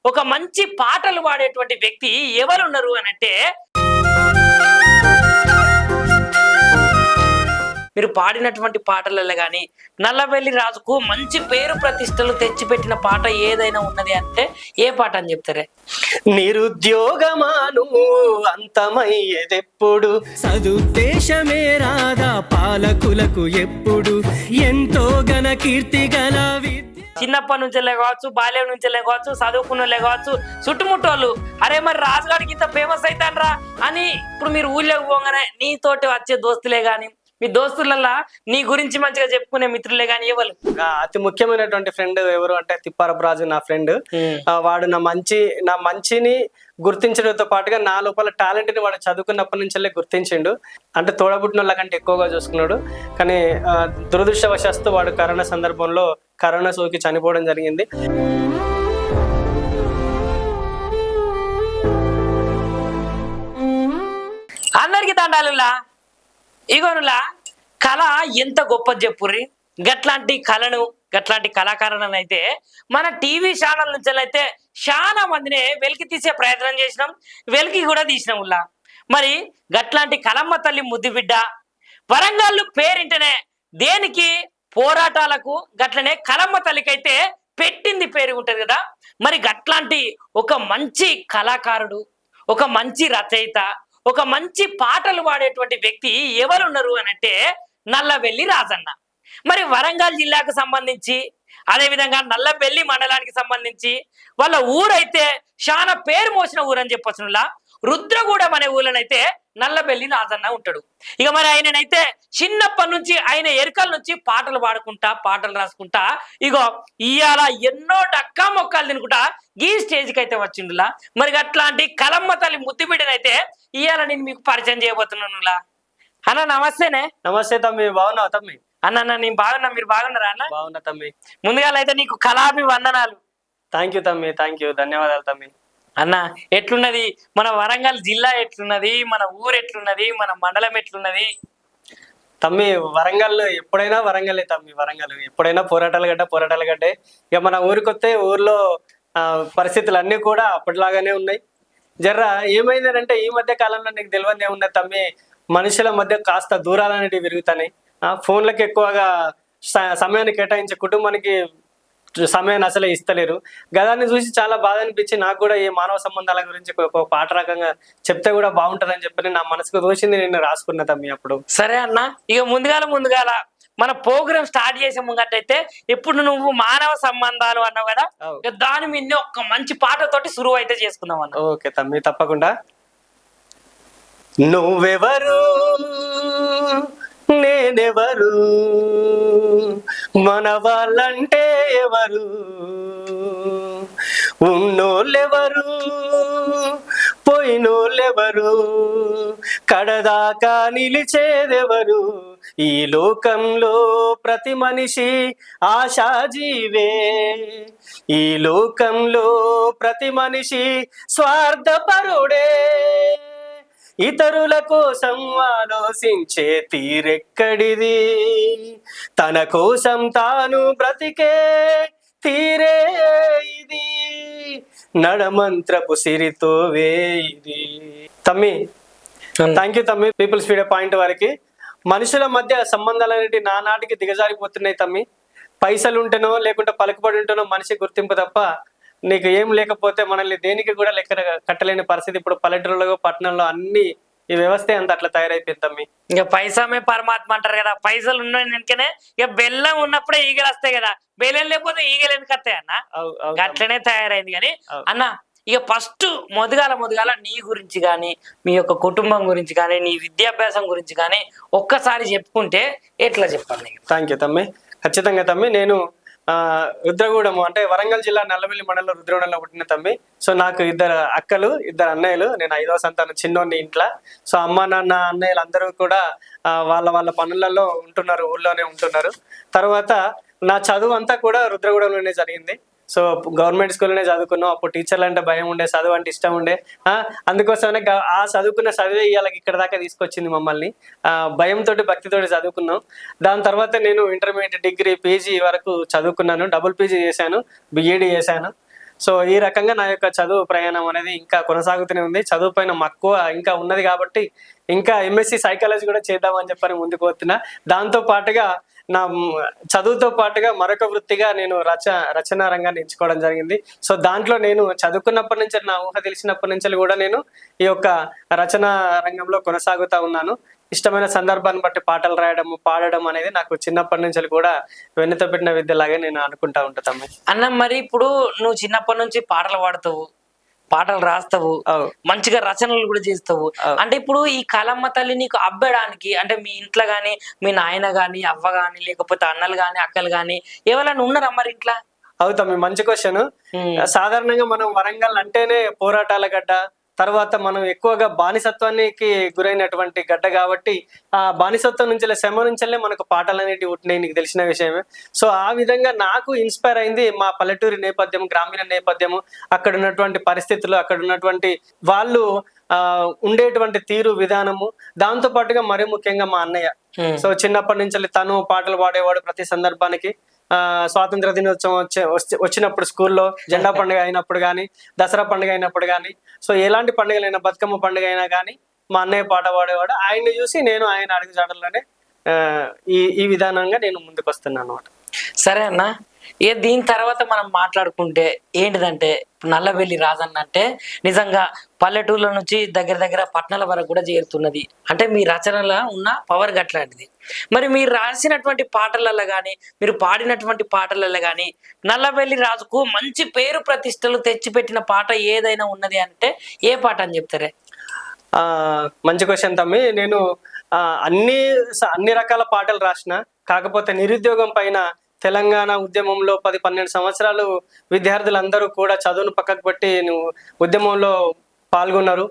ఒక మంచి పాటలు పాడేటువంటి వ్యక్తి ఎవరున్నారు అని అంటే మీరు పాడినటువంటి పాటలలో కానీ నల్లబెల్లి రాజుకు మంచి పేరు ప్రతిష్టలు తెచ్చిపెట్టిన పాట ఏదైనా ఉన్నది అంటే ఏ పాట అని చెప్తారే? నిరుద్యోగమాను అంతమయ్యేదెప్పుడు, సదుద్దేశమే రాదా పాలకులకు ఎప్పుడు, ఎంతో ఘన కీర్తి గల చిన్నప్పటి నుంచి కావచ్చు, బాల్యం నుంచి కావచ్చు, చదువుకున్న కావచ్చు, చుట్టుముట్టోళ్ళు అరే మరి రాజుగాడికి ఇంత ఫేమస్ అవుతానరా అని ఇప్పుడు మీరు ఊళ్ళోకి పోగానే నీతోటి వచ్చే దోస్తులే గాని మీ దోస్తులల్లా నీ గురించి మంచిగా చెప్పుకునే మిత్రులే గాని ఎవరు? అతి ముఖ్యమైనటువంటి ఫ్రెండ్ ఎవరు అంటే తిప్పారపు రాజు నా ఫ్రెండ్. వాడు నా మంచిని గుర్తించడంతో పాటుగా నా లోపల టాలెంట్ ని వాడు చదువుకున్నప్పటి నుంచి గుర్తించిండు. అంటే తోడబుట్టిన వాళ్ళ కంటే ఎక్కువగా చూసుకున్నాడు. కానీ దురదృష్టవశాత్తు వాడు కరోనా సందర్భంలో కరోనా సోకి చనిపోవడం జరిగింది. అందరికి దండాలులా ఇగోనులా కళ ఎంత గొప్పది చెప్పుర్రి. గట్లాంటి కళను గట్లాంటి కళాకారులను అయితే మన టీవీ ఛానల్ నుంచి అయితే చాలా మందిని వెలికి తీసే ప్రయత్నం చేసినాం, వెలికి కూడా తీసినాం ఉల్లా. మరి గట్లాంటి కలమ్మ తల్లి ముద్దు బిడ్డ వరంగల్ పేరింటనే దేనికి పోరాటాలకు గట్లనే కలమ్మ తల్లికి అయితే పెట్టింది పేరు ఉంటది కదా. మరి గట్లాంటి ఒక మంచి కళాకారుడు, ఒక మంచి రచయిత, ఒక మంచి పాటలు పాడేటువంటి వ్యక్తి ఎవరున్నారు అని అంటే నల్లబెల్లి రాజన్న. మరి వరంగల్ జిల్లాకు సంబంధించి అదేవిధంగా నల్లబెల్లి మండలానికి సంబంధించి వాళ్ళ ఊరైతే చాలా పేరు మోసిన ఊరు అని చెప్పొచ్చులా. రుద్రగూడెం అనే ఊళ్ళనైతే నల్లబెల్లి రాజన్న ఉంటాడు. ఇక మరి ఆయననైతే చిన్నప్పటి నుంచి ఆయన ఎరుకల నుంచి పాటలు పాడుకుంటా పాటలు రాసుకుంటా ఇగో ఇవాళ ఎన్నో డక్కా మొక్కలు తినుకుంటా ఈ స్టేజ్కి అయితే వచ్చిండులా. మరి అట్లాంటి కలమ్మ తల్లి ముద్దుబిడ్డనైతే ఇవాళ నేను మీకు పరిచయం చేయబోతున్నానులా. అన్న నమస్తేనే. నమస్తే తమ్మి, బాగున్నావు తమ్మి? అన్న నేను బాగున్నా, మీరు బాగున్నారా అన్న? బాగున్నా తమ్మి. ముందుగా అయితే నీకు కళాభి వందనాలు. థ్యాంక్ యూ తమ్మి, థ్యాంక్ యూ, ధన్యవాదాలు తమ్మి. అన్న ఎట్లున్నది మన వరంగల్ జిల్లా, ఎట్లున్నది మన ఊరు, ఎట్లున్నది మన మండలం, ఎట్లున్నది తమ్మి? వరంగల్ ఎప్పుడైనా వరంగలే తమ్మి. వరంగల్ ఎప్పుడైనా పోరాటాలు గడ్డే. ఇక మన ఊరికి వస్తే ఊర్లో పరిస్థితులు అన్నీ కూడా అప్పటిలాగానే ఉన్నాయి. జర్రా ఏమైందంటే ఈ మధ్య కాలంలో నీకు తెలియదు ఏమున్నది తమ్మి, మనుషుల మధ్య కాస్త దూరాలు అనేటివి పెరుగుతున్నాయి. ఫోన్లకు ఎక్కువగా సమయాన్ని కేటాయించే కుటుంబానికి సమయాన్ని అసలే ఇస్తలేరు. గదాన్ని చూసి చాలా బాధ అనిపించి నాకు కూడా ఈ మానవ సంబంధాల గురించి ఒక పాట రకంగా చెప్తే కూడా బాగుంటదని చెప్పని నా మనసుకు తోచింది నేను రాసుకున్నా తమ్మి అప్పుడు. సరే అన్న, ఇక ముందుగాల మన ప్రోగ్రామ్ స్టార్ట్ చేసే ముంగట్టయితే ఇప్పుడు నువ్వు మానవ సంబంధాలు అన్నావు కదా, దాని మీద ఒక మంచి పాటతోటి సురువు అయితే చేసుకుందాం అన్న. ఓకే తమ్మి, తప్పకుండా. నువ్వెవరు నేనెవరు, మన వాళ్ళంటే ఎవరు, ఉన్నోళ్ళెవరు పోయినోళ్ళెవరు, కడదాకా నిలిచేదెవరు, ఈ లోకంలో ప్రతి మనిషి ఆశాజీవే, ఈ లోకంలో ప్రతి మనిషి స్వార్థపరుడే, ఇతరుల కోసం ఆలోచించే తీరెక్కడిది, తన కోసం తాను బ్రతికే తీరే ఇది, నడమంత్రపు సిరితో వేయిది. తమ్మి థ్యాంక్ యూ తమ్మి. పీపుల్స్ మీడియా పాయింట్ వారికి మనుషుల మధ్య సంబంధాలు అనేవి నానాటికి దిగజారిపోతున్నాయి తమ్మి. పైసలు ఉంటేనో లేకుంటే పలుకుబడి ఉంటేనో మనిషి గుర్తింపు తప్ప నీకు ఏం లేకపోతే మనల్ని దేనికి కూడా లెక్క కట్టలేని పరిస్థితి ఇప్పుడు పల్లెటూరులో పట్టణంలో అన్ని ఈ వ్యవస్థ అంత అట్లా తయారైపోయింది తమ్మి. ఇక పైసామే పరమాత్మ అంటారు కదా, పైసలు ఉన్నకనే ఇక బెల్లం ఉన్నప్పుడే ఈగలు వస్తాయి కదా, బెల్లం లేకపోతే ఈగలు ఎందుకు వస్తాయి అన్న, అట్లనే తయారైంది. కానీ అన్న ఇక ఫస్ట్ మొదగాల నీ గురించి కానీ మీ యొక్క కుటుంబం గురించి కానీ నీ విద్యాభ్యాసం గురించి కానీ ఒక్కసారి చెప్పుకుంటే ఎట్లా చెప్పాలి? థ్యాంక్ యూ తమ్మి, ఖచ్చితంగా తమ్మి. నేను రుద్రగూడెం అంటే వరంగల్ జిల్లా నల్లబెల్లి మండలంలో రుద్రగూడెంలో పుట్టిన తమ్మి. సో నాకు 2 అక్కలు 2 అన్నయ్యలు, నేను 5వ సంతానం, చిన్నోడిని ఇంట్లో. సో అమ్మ నాన్న అన్నయ్యలు అందరూ కూడా వాళ్ళ పనులలో ఉంటున్నారు, ఊళ్ళోనే ఉంటున్నారు. తర్వాత నా చదువు అంతా కూడా రుద్రగూడెంలోనే జరిగింది. సో గవర్నమెంట్ స్కూల్లోనే చదువుకున్నాం. అప్పుడు టీచర్లు అంటే భయం ఉండే, చదువు అంటే ఇష్టం ఉండే. అందుకోసమే ఆ చదువుకున్న చదివే ఇవాళ ఇక్కడ దాకా తీసుకొచ్చింది మమ్మల్ని. భయంతో భక్తితోటి చదువుకున్నాం. దాని తర్వాత నేను ఇంటర్మీడియట్, డిగ్రీ, పీజీ వరకు చదువుకున్నాను. డబుల్ పీజీ చేశాను, బిఈడి చేశాను. సో ఈ రకంగా నా యొక్క చదువు ప్రయాణం అనేది ఇంకా కొనసాగుతూనే ఉంది. చదువు పైన మక్కువ ఇంకా ఉన్నది కాబట్టి ఇంకా ఎంఎస్సి సైకాలజీ కూడా చేద్దామని చెప్పని ముందుకు పోతున్నా. దాంతో పాటుగా నా చదువుతో పాటుగా మరొక వృత్తిగా నేను రచనా రంగాన్ని ఎంచుకోవడం జరిగింది. సో దాంట్లో నేను చదువుకున్నప్పటి నుంచి, నా ఊహ తెలిసినప్పటి నుంచి కూడా నేను ఈ యొక్క రచనా రంగంలో కొనసాగుతా ఉన్నాను. ఇష్టమైన సందర్భాన్ని బట్టి పాటలు రాయడం, పాడడం అనేది నాకు చిన్నప్పటి నుంచి కూడా వెన్నెతో పెట్టిన విద్యలాగే నేను అనుకుంటా ఉంటాను. అన్న మరి ఇప్పుడు నువ్వు చిన్నప్పటి నుంచి పాటలు పాడతావు, పాటలు రాస్తావు, మంచిగా రచనలు కూడా చేస్తావు. అంటే ఇప్పుడు ఈ కళమ్మ తల్లి నీకు అబ్బడానికి అంటే మీ ఇంట్లో గాని, మీ నాయన గాని, అవ్వ గాని, లేకపోతే అన్నలు గాని, అక్కలు గాని ఎవరైనా ఉన్నారా మరి ఇంట్లో? అవుతాం. మంచి క్వశ్చన్. సాధారణంగా మనం వరంగల్ అంటేనే పోరాటాల గడ్డ, తర్వాత మనం ఎక్కువగా బానిసత్వానికి గురైనటువంటి గడ్డ కాబట్టి ఆ బానిసత్వం నుంచి, శ్రమ నుంచెల్లే మనకు పాటలు అనేటివి ఉంటున్నాయి, నీకు తెలిసిన విషయమే. సో ఆ విధంగా నాకు ఇన్స్పైర్ అయింది మా పల్లెటూరి నేపథ్యం, గ్రామీణ నేపథ్యము, అక్కడ ఉన్నటువంటి పరిస్థితులు, అక్కడ ఉన్నటువంటి వాళ్ళు ఉండేటువంటి తీరు విధానము, దాంతో పాటుగా మరీ ముఖ్యంగా మా అన్నయ్య. సో చిన్నప్పటి నుంచి తను పాటలు పాడేవాడు ప్రతి సందర్భానికి. స్వాతంత్ర దినోత్సవం వచ్చినప్పుడు స్కూల్లో జెండా పండుగ అయినప్పుడు కానీ, దసరా పండుగ అయినప్పుడు కానీ, సో ఎలాంటి పండుగలైనా, బతుకమ్మ పండుగ అయినా కానీ మా అన్నయ్య పాట పాడేవాడు. ఆయన్ని చూసి నేను ఆయన అడుగుజాడల్లోనే ఈ విధానంగా నేను ముందుకు వస్తున్నాను అన్నమాట. సరే అన్న, దీని తర్వాత మనం మాట్లాడుకుంటే ఏంటిదంటే నల్లవెల్లి రాజన్న అంటే నిజంగా పల్లెటూర్ల నుంచి దగ్గర దగ్గర పట్టణాల వరకు కూడా చేరుతున్నది. అంటే మీ రచనలో ఉన్న పవర్ గట్లాంటిది. మరి మీరు రాసినటువంటి పాటలలో కానీ, మీరు పాడినటువంటి పాటలలో కానీ నల్లవెల్లి రాజుకు మంచి పేరు ప్రతిష్టలు తెచ్చిపెట్టిన పాట ఏదైనా ఉన్నది అంటే ఏ పాట అని చెప్తారే? మంచి క్వశ్చన్ తమ్మి. నేను అన్ని రకాల పాటలు రాసిన, కాకపోతే నిరుద్యోగం పైన తెలంగాణ ఉద్యమంలో 10-12 సంవత్సరాలు విద్యార్థులందరూ కూడా చదువును పక్కకు పెట్టి ఉద్యమంలో పాల్గొన్నారు,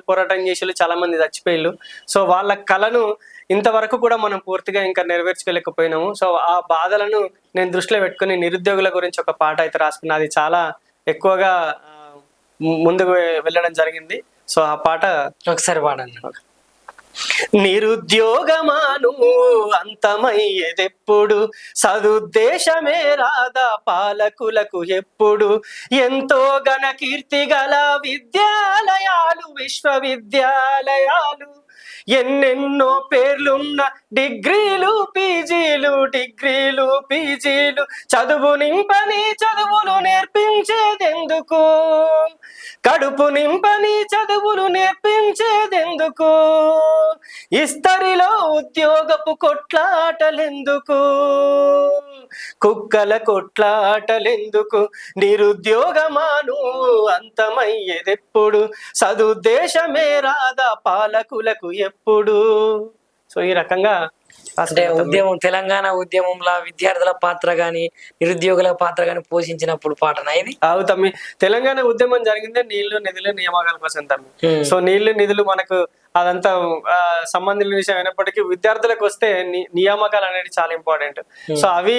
పోరాటం చేసి చాలా మంది చచ్చిపోయిళ్ళు. సో వాళ్ళ కళను ఇంతవరకు కూడా మనం పూర్తిగా ఇంకా నెరవేర్చుకోలేకపోయినాము. సో ఆ బాధలను నేను దృష్టిలో పెట్టుకుని నిరుద్యోగుల గురించి ఒక పాట అయితే రాసుకున్నా. అది చాలా ఎక్కువగా ముందుకు వెళ్ళడం జరిగింది. సో ఆ పాట ఒకసారి పాడండి. నిరుద్యోగమాను అంతమయ్యేదెప్పుడు, సదుద్దేశమే రాదా పాలకులకు ఎప్పుడు, ఎంతో ఘన కీర్తి గల విద్యాలయాలు, విశ్వవిద్యాలయాలు, ఎన్నెన్నో పేర్లున్న డిగ్రీలు పీజీలు, చదువు నింపని చదువులు నేర్పించేదెందుకు, కడుపు నింపని చదువులు నేర్పించేదెందుకు, ఇస్తరిలో ఉద్యోగపు కొట్లాటలెందుకు, కుక్కల కొట్లాటలెందుకు, నిరుద్యోగమాను అంతమయ్యేదెప్పుడు, సదుద్దేశమే రాదా పాలకులకు ఎప్పుడు. సో ఈ రకంగా అంటే ఉద్యమం, తెలంగాణ ఉద్యమంలో విద్యార్థుల పాత్ర గాని, నిరుద్యోగుల పాత్ర గాని పోషించినప్పుడు పాటనా ఇది? తమ్మి. తెలంగాణ ఉద్యమం జరిగిందే నీళ్లు, నిధులు, నియామకాల కోసం తమ్మి. సో నీళ్లు, నిధులు మనకు అదంతా సంబంధించిన విషయం అయినప్పటికీ విద్యార్థులకు వస్తే నియామకాలు అనేది చాలా ఇంపార్టెంట్. సో అవి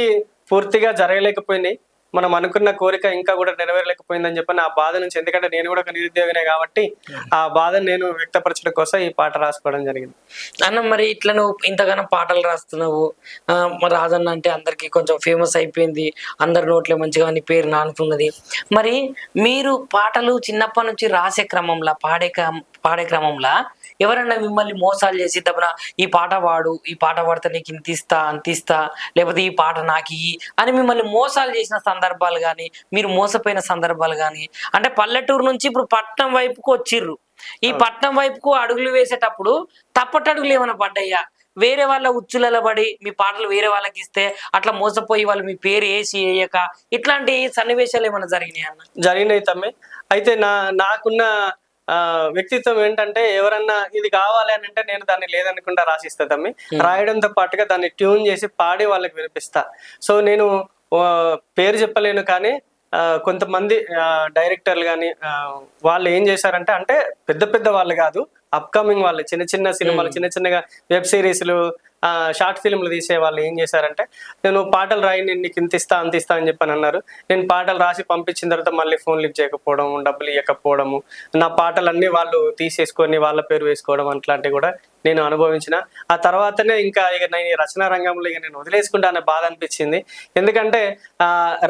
పూర్తిగా జరగలేకపోయినాయి. మనం అనుకున్న కోరిక ఇంకా కూడా నెరవేరలేకపోయిందని చెప్పి ఆ బాధ నుంచి, ఎందుకంటే నేను కూడా ఒక నిరుద్యోగినే కాబట్టి ఆ బాధను నేను వ్యక్తపరచడం కోసం ఈ పాట రాసుకోవడం జరిగింది. అన్న మరి ఇట్లా నువ్వు ఇంతగానో పాటలు రాస్తున్నావు, రాజన్న అంటే అందరికి కొంచెం ఫేమస్ అయిపోయింది, అందరి నోట్లో మంచిగా నీ పేరు నానుతున్నది. మరి మీరు పాటలు చిన్నప్పటి నుంచి రాసే క్రమంలో, పాడే క్రమంలో ఎవరన్నా మిమ్మల్ని మోసాలు చేసి దబ్బన ఈ పాట పాడు, ఈ పాట పాడితే నీకు ఇంత ఇస్తా అంత ఇస్తా, లేకపోతే ఈ పాట నాకు అని మిమ్మల్ని మోసాలు చేసిన సందర్భాలు కానీ, మీరు మోసపోయిన సందర్భాలు కానీ, అంటే పల్లెటూరు నుంచి ఇప్పుడు పట్నం వైపుకు వచ్చిర్రు, ఈ పట్నం వైపుకు అడుగులు వేసేటప్పుడు తప్పటడుగులు ఏమైనా పడ్డాయా? వేరే వాళ్ళ ఉచ్చులలో పడి మీ పాటలు వేరే వాళ్ళకి ఇస్తే అట్లా మోసపోయి వాళ్ళు మీ పేరు వేసి వేయక ఇట్లాంటి సన్నివేశాలు ఏమైనా జరిగినాయి అన్న? జరిగినాయి తమ్మి. అయితే నాకున్న వ్యక్తిత్వం ఏంటంటే, ఎవరన్నా ఇది కావాలి అని అంటే నేను దాన్ని లేదనుకుంటా రాసిస్తా తమ్మి. రాయడంతో పాటుగా దాన్ని ట్యూన్ చేసి పాడి వాళ్ళకి వినిపిస్తా. సో నేను పేరు చెప్పలేను కానీ కొంతమంది డైరెక్టర్లు కానీ వాళ్ళు ఏం చేశారంటే, అంటే పెద్ద వాళ్ళు కాదు, అప్కమింగ్ వాళ్ళు, చిన్న సినిమాలు, చిన్నగా వెబ్ సిరీస్లు, షార్ట్ ఫిల్మ్లు తీసే వాళ్ళు ఏం చేశారంటే, నేను పాటలు రాయి, నేను నీకు ఇంత ఇస్తా అంత ఇస్తా అని చెప్పని అన్నారు. నేను పాటలు రాసి పంపించిన తర్వాత మళ్ళీ ఫోన్ లిఫ్ట్ చేయకపోవడం, డబ్బులు ఇవ్వకపోవడము, నా పాటలన్నీ వాళ్ళు తీసేసుకొని వాళ్ళ పేరు వేసుకోవడం, అట్లాంటివి కూడా నేను అనుభవించిన. ఆ తర్వాతనే ఇంకా ఇక నేను ఈ రచనా రంగంలో ఇక నేను వదిలేసుకుంటా అనే బాధ అనిపించింది. ఎందుకంటే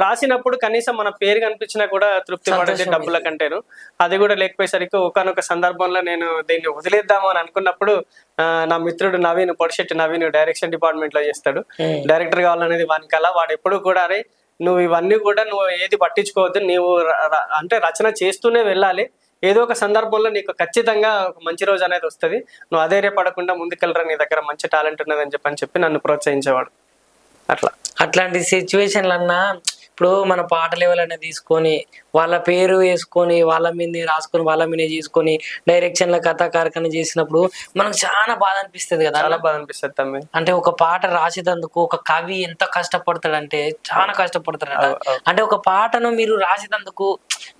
రాసినప్పుడు కనీసం మన పేరు కనిపించినా కూడా తృప్తి పడేది డబ్బుల కంటేను. అది కూడా లేకపోయేసరికి ఒకనొక సందర్భంలో నేను దీన్ని వదిలేద్దాము అని అనుకున్నప్పుడు నా మిత్రుడు నవీన్, పొడిశెట్టి నవీన్ డైరెక్షన్ డిపార్ట్మెంట్ లో చేస్తాడు. డైరెక్టర్ కావాలనేది వాని కల. వాడు ఎప్పుడు కూడా అరే నువ్వు ఇవన్నీ కూడా నువ్వు ఏది పట్టించుకోవద్దు, నీవు అంటే రచన చేస్తూనే వెళ్ళాలి, ఏదో ఒక సందర్భంలో నీకు ఖచ్చితంగా ఒక మంచి రోజు అనేది వస్తుంది, నువ్వు అధైర్యపడకుండా ముందుకెళ్ళరా, నీ దగ్గర మంచి టాలెంట్ ఉన్నదని చెప్పి నన్ను ప్రోత్సహించేవాడు. అట్లాంటి సిచ్యువేషన్లు అన్నా ఇప్పుడు మన పాట లెవెల్ అనేది తీసుకొని వాళ్ళ పేరు వేసుకొని వాళ్ళ మీద రాసుకొని వాళ్ళ మీద చేసుకొని డైరెక్షన్ల కథా కార్యక్రమం చేసినప్పుడు మనకు చాలా బాధ అనిపిస్తుంది కదా. చాలా బాధ అనిపిస్తుంది తమ్మి. అంటే ఒక పాట రాసేటందుకు ఒక కవి ఎంత కష్టపడతాడంటే చాలా కష్టపడతాడు. అంటే ఒక పాటను మీరు రాసేటందుకు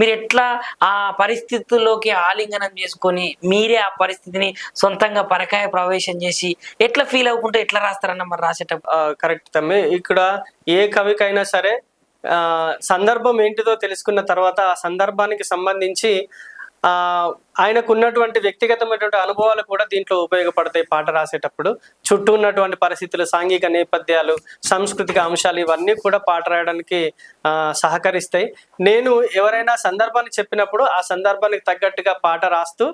మీరు ఎట్లా ఆ పరిస్థితుల్లోకి ఆలింగనం చేసుకొని మీరే ఆ పరిస్థితిని సొంతంగా పరకాయ ప్రవేశం చేసి ఎట్లా ఫీల్ అవ్వకుంటే ఎట్లా రాస్తారన్న మరి రాసేటప్పుడు? కరెక్ట్ తమ్మి. ఇక్కడ ఏ కవికైనా సరే సందర్భం ఏంటిదో తెలుసుకున్న తర్వాత ఆ సందర్భానికి సంబంధించి ఆయనకు ఉన్నటువంటి వ్యక్తిగతమైనటువంటి అనుభవాలు కూడా దీంట్లో ఉపయోగపడతాయి. పాట రాసేటప్పుడు చుట్టూ ఉన్నటువంటి పరిస్థితులు, సాంఘిక నేపథ్యాలు, సాంస్కృతిక అంశాలు ఇవన్నీ కూడా పాట రాయడానికి సహకరిస్తాయి. నేను ఎవరైనా సందర్భాన్ని చెప్పినప్పుడు ఆ సందర్భానికి తగ్గట్టుగా పాట రాస్తూ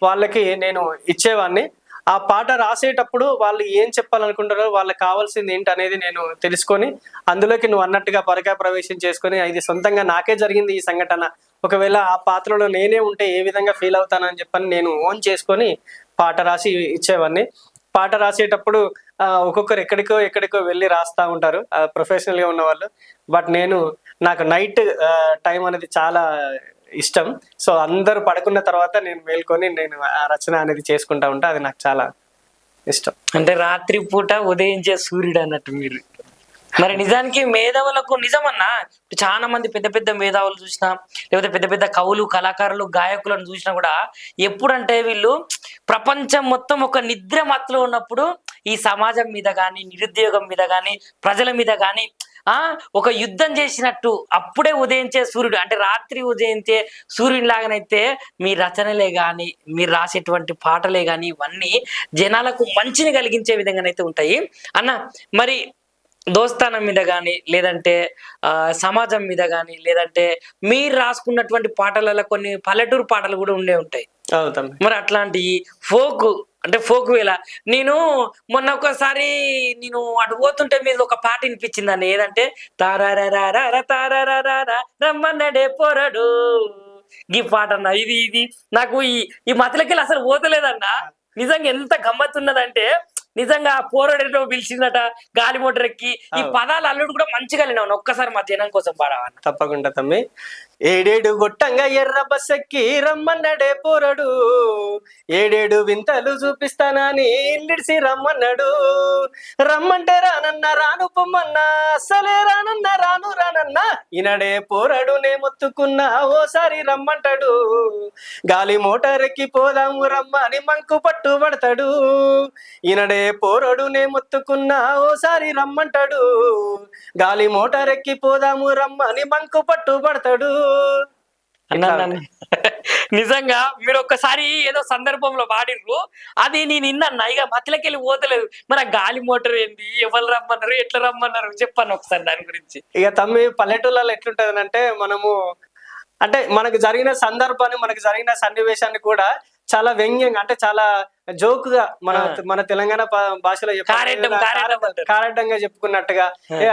వాళ్ళకి నేను ఇచ్చేవాడిని. ఆ పాట రాసేటప్పుడు వాళ్ళు ఏం చెప్పాలనుకుంటారో, వాళ్ళకి కావాల్సింది ఏంటి అనేది నేను తెలుసుకొని అందులోకి నువ్వు అన్నట్టుగా పరకాయ ప్రవేశం చేసుకొని ఇది సొంతంగా నాకే జరిగింది ఈ సంఘటన, ఒకవేళ ఆ పాత్రలో నేనే ఉంటే ఏ విధంగా ఫీల్ అవుతానని చెప్పని నేను ఓన్ చేసుకొని పాట రాసి ఇచ్చేవాడిని. పాట రాసేటప్పుడు ఒక్కొక్కరు ఎక్కడికో వెళ్ళి రాస్తా ఉంటారు ప్రొఫెషనల్ గా ఉన్న వాళ్ళు. బట్ నాకు నైట్ టైం అనేది చాలా ఇష్టం. సో అందరూ పడుకున్న తర్వాత నేను మేల్కొని నేను ఆ రచన అనేది చేసుకుంటా ఉంటా. అది నాకు చాలా ఇష్టం. అంటే రాత్రి పూట ఉదయించే సూర్యుడు అన్నట్టు మీరు. మరి నిజానికి మేధావులకు నిజమన్నా చాలా మంది పెద్ద పెద్ద మేధావులు చూసినా లేకపోతే పెద్ద పెద్ద కవులు, కళాకారులు, గాయకులను చూసినా కూడా ఎప్పుడంటే వీళ్ళు ప్రపంచం మొత్తం ఒక నిద్ర మత్తులో ఉన్నప్పుడు ఈ సమాజం మీద కానీ, నిరుద్యోగం మీద కానీ, ప్రజల మీద కానీ ఒక యుద్ధం చేసినట్టు అప్పుడే ఉదయించే సూర్యుడు, అంటే రాత్రి ఉదయించే సూర్యుని లాగానైతే మీ రచనలే కానీ, మీరు రాసేటువంటి పాటలే కానీ ఇవన్నీ జనాలకు మంచిని కలిగించే విధంగానైతే ఉంటాయి అన్న. మరి దోస్తానం మీద కానీ, లేదంటే సమాజం మీద కానీ, లేదంటే మీరు రాసుకున్నటువంటి పాటలలో కొన్ని పల్లెటూరు పాటలు కూడా ఉంటాయి. మరి అట్లాంటి ఫోక్ వేళ నేను మొన్న ఒకసారి నేను అటు పోతుంటే మీద ఒక పాట వినిపించిందని, ఏదంటే తారారా తారారా రమ్మన్నడే పోరడు ఈ పాట అన్న. ఇది నాకు ఈ మతలకి అసలు పోతలేదన్న. నిజంగా ఎంత గమ్మత్తున్నదంటే నిజంగా పోరాడేటో పిలిచిందట గాలి మోటార్ ఎక్కి. ఈ పదాలు అల్లుడు కూడా మంచిగా లేనవన్న. ఒక్కసారి మా జనం కోసం పాడవన్న. తప్పకుండా తమ్మి. ఏడేడు గొట్టంగా ఎర్ర బస్సెక్కి రమ్మన్నాడే పోరడు, ఏడేడు వింతలు చూపిస్తానని ఇల్లిడిసి రమ్మన్నాడు, రమ్మంటే రానన్నా రాను పొమ్మన్నా అసలే రానన్నా రానన్నా, ఈనాడే పోరడు నే మొత్తుకున్నా ఓసారి రమ్మంటాడు, గాలి మోటార్ ఎక్కి పోదాము రమ్మని మంకు పట్టు పడతాడు, ఈనాడే పోరడు నే మొత్తుకున్నా ఓసారి రమ్మంటాడు, గాలి మోటార్ ఎక్కి పోదాము రమ్మని మంకు పట్టు పడతాడు. నిజంగా మీరు ఒక్కసారి ఏదో సందర్భంలో వాడిర్రు, అది నేను ఇన్నన్నా. ఇక మధ్యలోకెళ్ళి పోతలేదు. మరి గాలి మోటార్ ఏంది, ఎవరు రమ్మన్నారు, ఎట్లా రమ్మన్నారు చెప్పాను ఒకసారి దాని గురించి. ఇక తమ్మి పల్లెటూళ్ళలో ఎట్లుంటది అంటే అంటే మనకు జరిగిన సందర్భాన్ని, మనకు జరిగిన సన్నివేశాన్ని కూడా చాలా వ్యంగ్యంగా, అంటే చాలా జోకుగా మన తెలంగాణ భాషలో కారెడ్డంగా చెప్పుకున్నట్టుగా,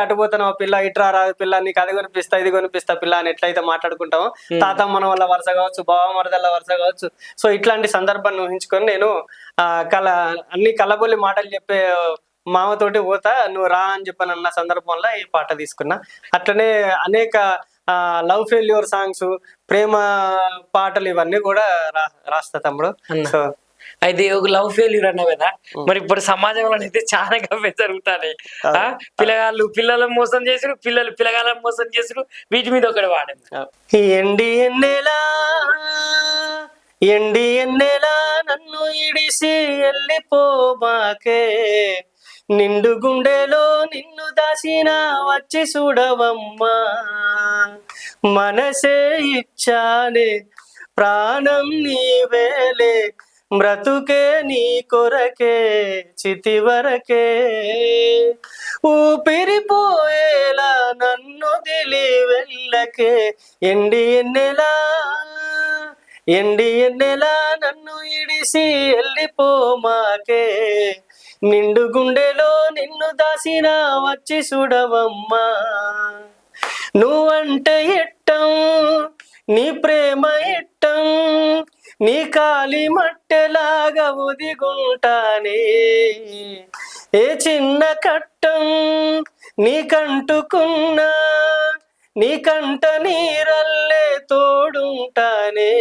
అటు పోతున్నావు పిల్ల, ఇట్రా రా పిల్ల, నీకు అది కొనిపిస్తా ఇది కొనిపిస్తా పిల్ల అని ఎట్లయితే మాట్లాడుకుంటామో, తాతమ్మన వల్ల వరుస కావచ్చు, బావ మరదల వరుస కావచ్చు. సో ఇట్లాంటి సందర్భాన్ని ఊహించుకొని నేను అన్ని కలబొల్లి మాటలు చెప్పే మామతోటి పోతా, నువ్వు రా అని చెప్పని అన్న సందర్భంలో ఈ పాట తీసుకున్నా. అట్లనే అనేక లవ్ ఫెయిల్యూర్ సాంగ్స్, ప్రేమ పాటలు ఇవన్నీ కూడా రాస్తా తమ్ముడు. సో అయితే ఒక లవ్ ఫెయిల్యూర్ అన్నావు కదా, మరి ఇప్పుడు సమాజంలో అయితే చాలా గవ్వే జరుగుతాయి. పిల్లలను మోసం చేసుడు, పిల్లగాళ్ళని మోసం చేసుడు, వీటి మీద ఒకటి వాడే. ఎండి ఎన్నెలా నన్ను ఇడిసి వెళ్ళిపోమాకే, నిండు గుండెలో నిన్ను దాచిన వచ్చి చూడవమ్మా, మనసే ఇచ్చానే ప్రాణం నీవేలే, బ్రతుకే నీ కొరకే చితి వరకే ఊపిరిపోయేలా నన్ను దిలి వెళ్ళకే ఎండి ఎన్నెలా నన్ను ఇడిసి వెళ్ళిపోమాకే నిండు గుండెలో నిన్ను దాసిన వచ్చి చూడవమ్మా నువ్వంటే ఇట్టం నీ ప్రేమ ఇట్టం నీ కాలి మట్టెలాగా ఒదిగుంటానే ఏ చిన్న కట్టం నీకంటుకున్నా నీ కంట నీరల్లే తోడుంటానే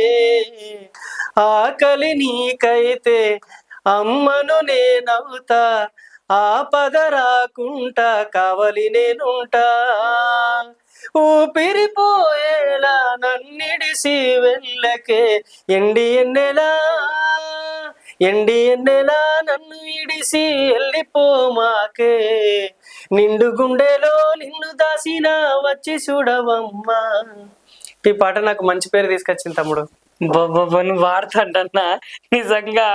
ఆకలి నీకైతే అమ్మను నేనవుతా ఆపద రాకుంటా కావలి నేనుంటా ఊపిరిపోయేలా నన్నిడిసి వెళ్ళకే ఎండి ఎన్నెలా నన్ను ఇడిసి వెళ్ళిపోమాకే నిండు గుండెలో నిన్ను దాసిన వచ్చి చూడవమ్మా. ఈ పాట నాకు మంచి పేరు తీసుకొచ్చింది తమ్ముడు. బాబా నువ్వు వాడుతుంటన్నా నిజంగా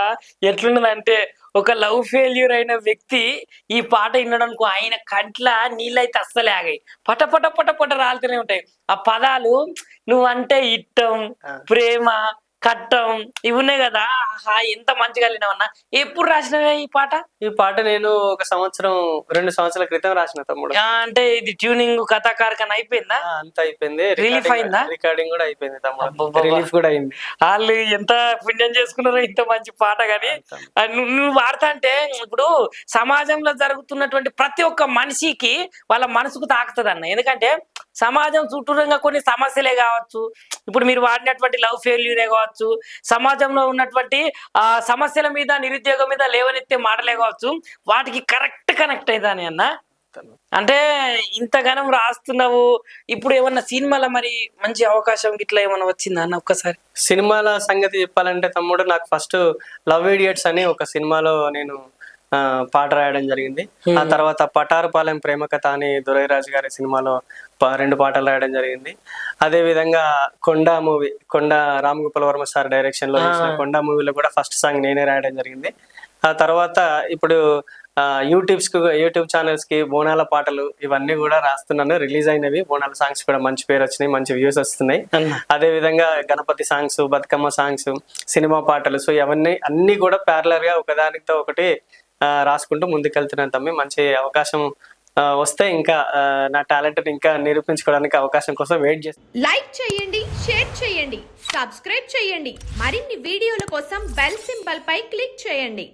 ఎట్లున్నదంటే ఒక లవ్ ఫెయిల్యూర్ అయిన వ్యక్తి ఈ పాట వినడానికి ఆయన కంట్ల నీళ్ళైతే అస్సలే ఆగాయి, పట పట పట పట రాలుతూనే ఉంటాయి ఆ పదాలు. నువ్వంటే ఇట్టం ప్రేమ కట్టం ఇవి ఉన్నాయి కదా, ఆహా ఎంత మంచిగా విన్నావన్నా. ఎప్పుడు రాసినవే ఈ పాట? ఈ పాట నేను ఒక 2 సంవత్సరాల క్రితం రాసిన తమ్ముడు. అంటే ఇది ట్యూనింగ్ కథాకారకం అయిపోయిందా? అంత అయిపోయింది, రిలీఫ్ అయిందా? రికార్డింగ్ కూడా అయిపోయింది తమ్ముడు, రిలీఫ్ కూడా అయింది. వాళ్ళు ఎంత పుణ్యం చేసుకున్నారో ఇంత మంచి పాట. కానీ నువ్వు వాడతా అంటే ఇప్పుడు సమాజంలో జరుగుతున్నటువంటి ప్రతి ఒక్క మనిషికి వాళ్ళ మనసుకు తాకుతుంది అన్న. ఎందుకంటే సమాజం చుట్టూరంగా కొన్ని సమస్యలే కావచ్చు, ఇప్పుడు మీరు వాడినటువంటి లవ్ ఫెయిల్యూరే కావచ్చు, సమాజంలో ఉన్నటువంటి సమస్యల మీద నిరుద్యోగం మీద లేవనెత్తే మాటలే కావచ్చు, వాటికి కరెక్ట్ కనెక్ట్ అవుతాని అన్న. అంటే ఇంతగానం రాస్తున్నావు, ఇప్పుడు ఏమన్నా సినిమాలో మరి మంచి అవకాశం ఇట్లా ఏమన్నా వచ్చిందా అన్న? ఒక్కసారి సినిమాల సంగతి చెప్పాలంటే తమ్ముడు, నాకు ఫస్ట్ లవ్ ఇడియట్స్ అని ఒక సినిమాలో నేను పాట రాయడం జరిగింది. ఆ తర్వాత పటారుపాలెం ప్రేమ కథ అని దొరైరాజు గారి సినిమాలో 2 పాటలు రాయడం జరిగింది. అదే విధంగా కొండ మూవీ, కొండ రామ్ గోపాల్ వర్మ సార్ డైరెక్షన్ లో చేసిన కొండ మూవీలో కూడా ఫస్ట్ సాంగ్ నేనే రాయడం జరిగింది. ఆ తర్వాత ఇప్పుడు యూట్యూబ్ ఛానల్స్ కి బోనాల పాటలు ఇవన్నీ కూడా రాస్తున్నాను. రిలీజ్ అయినవి బోనాల సాంగ్స్ కూడా మంచి పేరు వచ్చినాయి, మంచి వ్యూస్ వస్తున్నాయి. అదే విధంగా Ganapati songs, Bathukamma songs, cinema పాటలు, సో ఇవన్నీ అన్ని కూడా ప్యారలర్ గా ఒకదానితో ఒకటి రాసుకుంటూ ముందుకెళ్తున్నాను తమ్మి. మంచి అవకాశం వస్తే ఇంకా నా టాలెంట్ ఇంకా నిరూపించుకోవడానికి అవకాశం కోసం వెయిట్ చేస్తాను. లైక్ చేయండి, షేర్ చేయండి, సబ్స్క్రైబ్ చేయండి. మరిన్ని వీడియోల కోసం బెల్ సింబల్ పై క్లిక్ చేయండి.